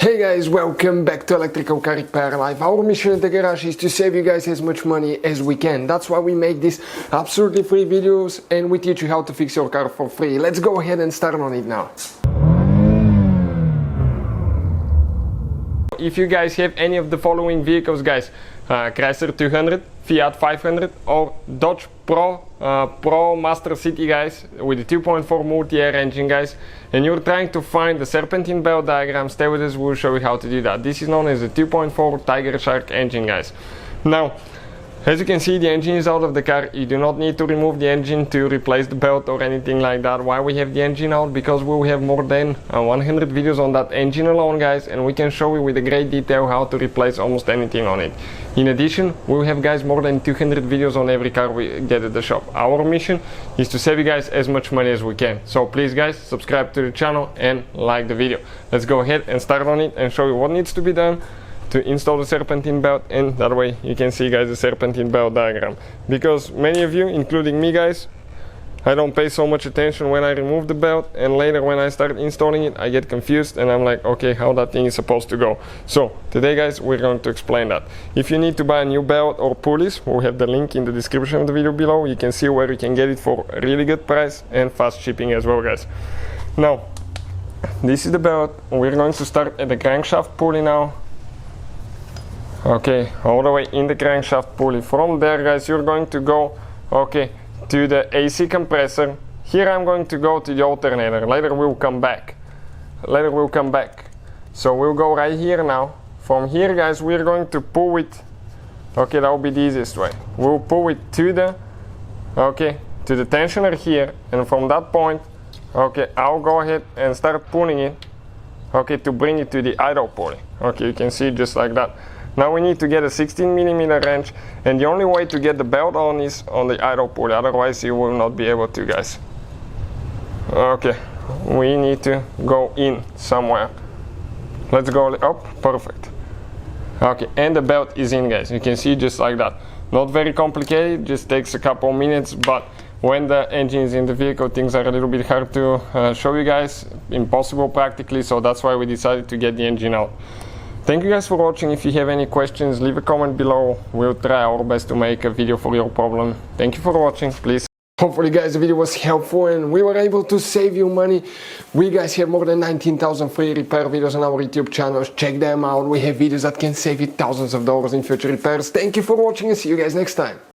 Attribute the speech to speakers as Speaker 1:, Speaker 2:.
Speaker 1: Hey guys, welcome back to Electrical Car Repair Live. Our mission at the garage is to save you guys as much money as we can. That's why we make these absolutely free videos and we teach you how to fix your car for free. Let's go ahead and start on it now. If you guys have any of the following vehicles, guys, Chrysler 200, Fiat 500 or Dodge ProMaster City, guys, with the 2.4 MultiAir engine, guys, and you're trying to find the Serpentine belt diagram, stay with us, we'll show you how to do that. This is known as the 2.4 Tigershark engine, guys. Now, as you can see, the engine is out of the car. You do not need to remove the engine to replace the belt or anything like that. Why we have the engine out? Because we will have more than 100 videos on that engine alone, guys, and we can show you with a great detail how to replace almost anything on it. In addition, we will have, guys, more than 200 videos on every car we get at the shop. Our mission is to save you guys as much money as we can. So please, guys, subscribe to the channel and like the video. Let's go ahead and start on it and show you what needs to be done to install the Serpentine belt, and that way you can see, guys, the Serpentine belt diagram. Because many of you, including me, guys, I don't pay so much attention when I remove the belt, and later when I start installing it I get confused and I'm like, okay, how that thing is supposed to go. So today, guys, we're going to explain that. If you need to buy a new belt or pulleys, we'll have the link in the description of the video below. You can see where you can get it for a really good price and fast shipping as well, guys. Now, this is the belt. We're going to start at the crankshaft pulley now. Okay, all the way in the crankshaft pulley. From there, guys, you're going to go, okay, to the AC compressor. Here I'm going to go to the alternator. Later we'll come back. So we'll go right here now. From here, guys, we're going to pull it. Okay, that will be the easiest way. We'll pull it to the, okay, to the tensioner here, and from that point, okay, I'll go ahead and start pulling it, okay, to bring it to the idle pulley. Okay, you can see it just like that. Now we need to get a 16mm wrench, and the only way to get the belt on is on the idle pulley, otherwise you will not be able to, guys. Okay, we need to go in somewhere. Let's go up, perfect. Okay, and the belt is in, guys. You can see just like that. Not very complicated, just takes a couple minutes, but when the engine is in the vehicle, things are a little bit hard to show you guys, impossible practically, so that's why we decided to get the engine out. Thank you guys for watching. If you have any questions, leave a comment below. We'll try our best to make a video for your problem. Thank you for watching, please. Hopefully, guys, the video was helpful and we were able to save you money. We, guys, have more than 19,000 free repair videos on our YouTube channels. Check them out. We have videos that can save you thousands of dollars in future repairs. Thank you for watching and see you guys next time.